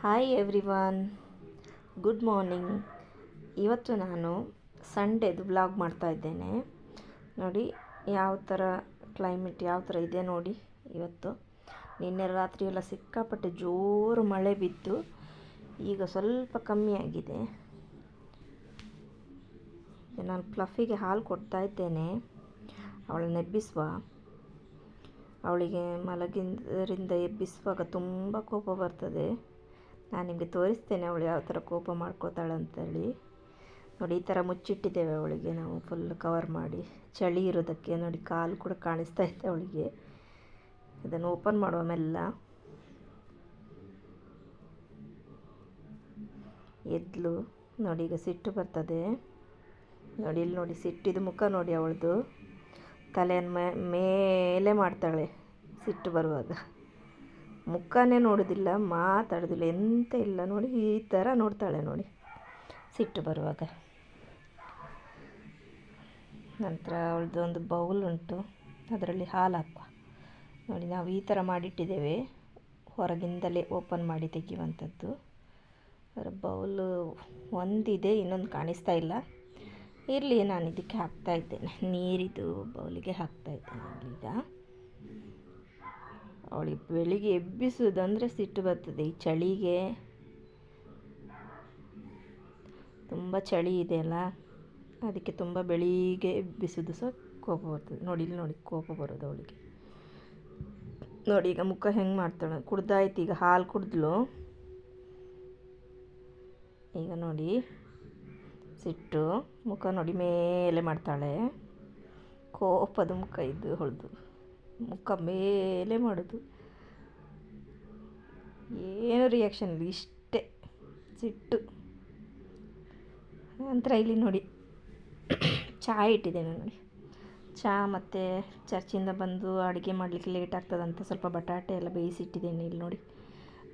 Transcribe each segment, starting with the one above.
Hi everyone, good morning. ಇವತ್ತು ನಾನು ಸಂಡೇದು vlog ಮಾಡ್ತಾ ಇದ್ದೇನೆ. ನೋಡಿ ಯಾವ ಥರ ಕ್ಲೈಮೇಟ್ ಯಾವ ಥರ ಇದೆ ನೋಡಿ. ಇವತ್ತು ನಿನ್ನೆ ರಾತ್ರಿ ಎಲ್ಲ ಸಿಕ್ಕಾಪಟ್ಟೆ ಜೋರು ಮಳೆ ಬಿದ್ದು ಈಗ ಸ್ವಲ್ಪ ಕಮ್ಮಿ ಆಗಿದೆ. ನಾನು ಫ್ಲಫಿಗೆ ಹಾಲು ಕೊಡ್ತಾ ಇದ್ದೇನೆ, ಅವಳನ್ನ ಎಬ್ಬಿಸುವ. ಅವಳಿಗೆ ಮಲಗಿದ್ದರಿಂದ ಎಬ್ಬಿಸುವಾಗ ತುಂಬ ಕೋಪ ಬರ್ತದೆ. ನಾನು ನಿಮಗೆ ತೋರಿಸ್ತೇನೆ ಅವಳು ಯಾವ ಥರ ಕೋಪ ಮಾಡ್ಕೋತಾಳೆ ಅಂತೇಳಿ. ನೋಡಿ ಈ ಥರ ಮುಚ್ಚಿಟ್ಟಿದ್ದೇವೆ ಅವಳಿಗೆ ನಾವು ಫುಲ್ ಕವರ್ ಮಾಡಿ, ಚಳಿ ಇರೋದಕ್ಕೆ. ನೋಡಿ ಕಾಲು ಕೂಡ ಕಾಣಿಸ್ತಾ ಇತ್ತು ಅವಳಿಗೆ. ಇದನ್ನು ಓಪನ್ ಮಾಡುವ ಮೆಲ್ಲ. ಎದ್ಲು ನೋಡಿ, ಈಗ ಸಿಟ್ಟು ಬರ್ತದೆ ನೋಡಿ. ಇಲ್ಲಿ ನೋಡಿ ಸಿಟ್ಟಿದು ಮುಖ ನೋಡಿ, ಅವಳದು ತಲೆಯನ್ನು ಮೇಲೆ ಮಾಡ್ತಾಳೆ ಸಿಟ್ಟು ಬರುವಾಗ. ಮುಖನೇ ನೋಡೋದಿಲ್ಲ, ಮಾತಾಡೋದಿಲ್ಲ, ಎಂತ ಇಲ್ಲ ನೋಡಿ. ಈ ಥರ ನೋಡ್ತಾಳೆ ನೋಡಿ ಸಿಟ್ಟು ಬರುವಾಗ. ನಂತರ ಅವಳದ್ದು ಒಂದು ಬೌಲ್ ಉಂಟು, ಅದರಲ್ಲಿ ಹಾಲು ಹಾಕುವ. ನೋಡಿ ನಾವು ಈ ಥರ ಮಾಡಿಟ್ಟಿದ್ದೇವೆ, ಹೊರಗಿಂದಲೇ ಓಪನ್ ಮಾಡಿ ತೆಗೆಯುವಂಥದ್ದು. ಅದರ ಬೌಲು ಒಂದಿದೆ, ಇನ್ನೊಂದು ಕಾಣಿಸ್ತಾ ಇಲ್ಲ. ಇರಲಿ, ನಾನು ಇದಕ್ಕೆ ಹಾಕ್ತಾ ಇದ್ದೇನೆ, ನೀರಿದು ಬೌಲಿಗೆ ಹಾಕ್ತಾ ಇದ್ದೇನೆ ಈಗ. ಅವಳಿಗೆ ಬೆಳಿಗ್ಗೆ ಎಬ್ಬಿಸೋದಂದರೆ ಸಿಟ್ಟು ಬರ್ತದೆ. ಈ ಚಳಿಗೆ ತುಂಬ ಚಳಿ ಇದೆಯಲ್ಲ, ಅದಕ್ಕೆ ತುಂಬ ಬೆಳಿಗ್ಗೆ ಎಬ್ಬಿಸೋದು ಸಹ ಕೋಪ ಬರ್ತದೆ. ನೋಡಿ ಇಲ್ಲಿ ನೋಡಿ ಕೋಪ ಬರೋದು ಅವಳಿಗೆ. ನೋಡಿ ಈಗ ಮುಖ ಹೆಂಗೆ ಮಾಡ್ತಾಳೆ. ಕುಡ್ದಾಯ್ತು, ಈಗ ಹಾಲು ಕುಡಿದ್ಲು. ಈಗ ನೋಡಿ ಸಿಟ್ಟು ಮುಖ ನೋಡಿ ಮೇಲೆ ಮಾಡ್ತಾಳೆ. ಕೋಪದ ಮುಖ ಇದು ಹೊಳ್ದು, ಮುಖ ಮೇಲೆ ಮಾಡೋದು, ಏನು ರಿಯಾಕ್ಷನ್ ಇಲ್ಲ, ಇಷ್ಟೇ ಸಿಟ್ಟು. ನಂತರ ಇಲ್ಲಿ ನೋಡಿ ಚಹಾ ಇಟ್ಟಿದ್ದೇನೆ ನೋಡಿ. ಚಹಾ ಮತ್ತು ಚರ್ಚಿಂದ ಬಂದು ಅಡುಗೆ ಮಾಡಲಿಕ್ಕೆ ಲೇಟ್ ಆಗ್ತದಂತ ಸ್ವಲ್ಪ ಬಟಾಟೆ ಎಲ್ಲ ಬೇಯಿಸಿಟ್ಟಿದ್ದೇನೆ. ಇಲ್ಲಿ ನೋಡಿ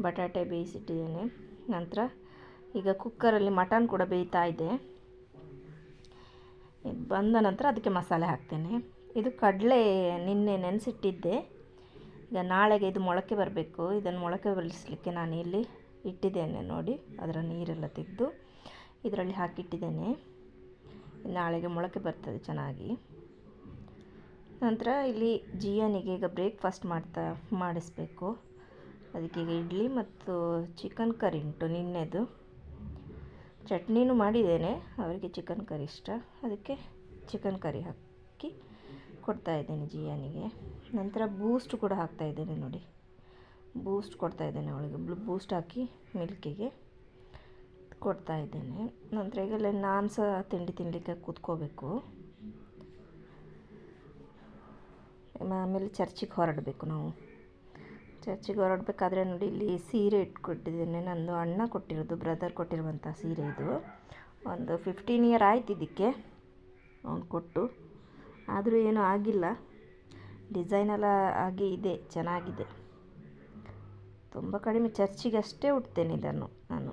ಬಟಾಟೆ ಬೇಯಿಸಿಟ್ಟಿದ್ದೇನೆ. ನಂತರ ಈಗ ಕುಕ್ಕರಲ್ಲಿ ಮಟನ್ ಕೂಡ ಬೇಯ್ತಾ ಇದೆ. ಬಂದ ನಂತರ ಅದಕ್ಕೆ ಮಸಾಲೆ ಹಾಕ್ತೇನೆ. ಇದು ಕಡಲೆ ನಿನ್ನೆ ನೆನೆಸಿಟ್ಟಿದ್ದೆ, ಈಗ ನಾಳೆಗೆ ಇದು ಮೊಳಕೆ ಬರಬೇಕು. ಇದನ್ನು ಮೊಳಕೆ ಬರಿಸಲಿಕ್ಕೆ ನಾನು ಇಲ್ಲಿ ಇಟ್ಟಿದ್ದೇನೆ ನೋಡಿ. ಅದರ ನೀರೆಲ್ಲ ತೆಗೆದು ಇದರಲ್ಲಿ ಹಾಕಿಟ್ಟಿದ್ದೇನೆ. ನಾಳೆಗೆ ಮೊಳಕೆ ಬರ್ತದೆ ಚೆನ್ನಾಗಿ. ನಂತರ ಇಲ್ಲಿ ಜಿಯನಿಗೆ ಈಗ ಬ್ರೇಕ್ಫಾಸ್ಟ್ ಮಾಡಿಸ್ಬೇಕು. ಅದಕ್ಕೆ ಈಗ ಇಡ್ಲಿ ಮತ್ತು ಚಿಕನ್ ಕರಿ ಉಂಟು ನಿನ್ನೆದು. ಚಟ್ನಿನೂ ಮಾಡಿದ್ದೇನೆ, ಅವರಿಗೆ ಚಿಕನ್ ಕರಿ ಇಷ್ಟ, ಅದಕ್ಕೆ ಚಿಕನ್ ಕರಿ ಹಾಕಿ ಕೊಡ್ತಾಯಿದ್ದೇನೆ ಜಿಯಾನಿಗೆ. ನಂತರ ಬೂಸ್ಟ್ ಕೂಡ ಹಾಕ್ತಾಯಿದ್ದೇನೆ ನೋಡಿ, ಬೂಸ್ಟ್ ಕೊಡ್ತಾಯಿದ್ದೇನೆ ಅವಳಿಗೆ. ಬೂಸ್ಟ್ ಹಾಕಿ ಮಿಲ್ಕಿಗೆ ಕೊಡ್ತಾಯಿದ್ದೇನೆ. ನಂತರ ಈಗಲೇ ನಾನು ಸಹ ತಿಂಡಿ ತಿನ್ನಲಿಕ್ಕೆ ಕೂತ್ಕೋಬೇಕು. ಆಮೇಲೆ ಚರ್ಚಿಗೆ ಹೊರಡಬೇಕು ನಾವು. ಚರ್ಚಿಗೆ ಹೊರಡಬೇಕಾದ್ರೆ ನೋಡಿ ಇಲ್ಲಿ ಸೀರೆ ಇಟ್ಕೊಟ್ಟಿದ್ದೇನೆ. ನಂದು ಅಣ್ಣ ಕೊಟ್ಟಿರೋದು, ಬ್ರದರ್ ಕೊಟ್ಟಿರುವಂಥ ಸೀರೆ ಇದು. ಒಂದು 15 ಇಯರ್ ಆಯ್ತು ಇದಕ್ಕೆ ಅವ್ನು ಕೊಟ್ಟು, ಆದರೂ ಏನೂ ಆಗಿಲ್ಲ. ಡಿಸೈನೆಲ್ಲ ಆಗಿ ಇದೆ, ಚೆನ್ನಾಗಿದೆ. ತುಂಬ ಕಡಿಮೆ, ಚರ್ಚಿಗೆ ಅಷ್ಟೇ ಉಡ್ತೇನೆ ಇದನ್ನು ನಾನು.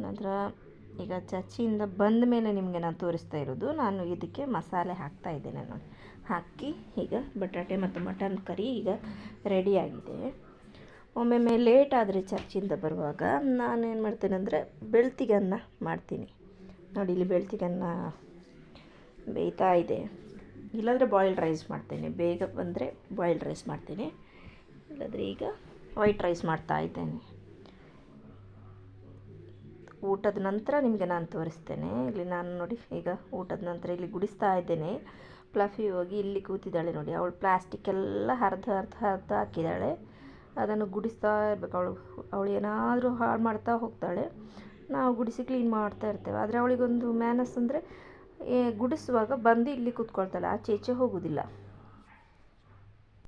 ನಂತರ ಈಗ ಚರ್ಚಿಯಿಂದ ಬಂದ ಮೇಲೆ ನಿಮಗೆ ನಾನು ತೋರಿಸ್ತಾ ಇರೋದು. ನಾನು ಇದಕ್ಕೆ ಮಸಾಲೆ ಹಾಕ್ತಾ ಇದ್ದೇನೆ ನೋಡಿ. ಹಾಕಿ ಈಗ ಬಟಾಟೆ ಮತ್ತು ಮಟನ್ ಕರಿ ಈಗ ರೆಡಿಯಾಗಿದೆ. ಒಮ್ಮೊಮ್ಮೆ ಲೇಟ್ ಆದರೆ ಚರ್ಚಿಂದ ಬರುವಾಗ ನಾನೇನು ಮಾಡ್ತೇನೆ ಅಂದರೆ ಬೆಳ್ತಿಗೆ ಅನ್ನ ಮಾಡ್ತೀನಿ ನೋಡಿ. ಇಲ್ಲಿ ಬೆಳ್ತಿಗೆ ಅನ್ನ ಬೇಯ್ತಾ ಇದೆ. ಇಲ್ಲಾಂದರೆ ಬಾಯ್ಲ್ಡ್ ರೈಸ್ ಮಾಡ್ತೇನೆ, ಬೇಗ ಬಂದರೆ ಬಾಯ್ಲ್ಡ್ ರೈಸ್ ಮಾಡ್ತೀನಿ. ಇಲ್ಲಾಂದರೆ ಈಗ ವೈಟ್ ರೈಸ್ ಮಾಡ್ತಾ ಇದ್ದೇನೆ. ಊಟದ ನಂತರ ನಿಮಗೆ ನಾನು ತೋರಿಸ್ತೇನೆ. ಇಲ್ಲಿ ನಾನು ನೋಡಿ ಈಗ ಊಟದ ನಂತರ ಇಲ್ಲಿ ಗುಡಿಸ್ತಾ ಇದ್ದೇನೆ. ಫ್ಲಫಿ ಹೋಗಿ ಇಲ್ಲಿ ಕೂತಿದ್ದಾಳೆ ನೋಡಿ. ಅವಳು ಪ್ಲಾಸ್ಟಿಕ್ ಎಲ್ಲ ಹರಿದು ಹಾಕಿದ್ದಾಳೆ. ಅದನ್ನು ಗುಡಿಸ್ತಾ ಇರಬೇಕು. ಅವಳು ಏನಾದರೂ ಹಾಳು ಮಾಡ್ತಾ ಹೋಗ್ತಾಳೆ, ನಾವು ಗುಡಿಸಿ ಕ್ಲೀನ್ ಮಾಡ್ತಾ ಇರ್ತೇವೆ. ಆದರೆ ಅವಳಿಗೊಂದು ಮ್ಯಾನಸ್ ಅಂದರೆ ಗುಡಿಸುವಾಗ ಬಂದು ಇಲ್ಲಿ ಕೂತ್ಕೊಳ್ತಾಳೆ, ಆಚೆ ಈಚೆ ಹೋಗೋದಿಲ್ಲ.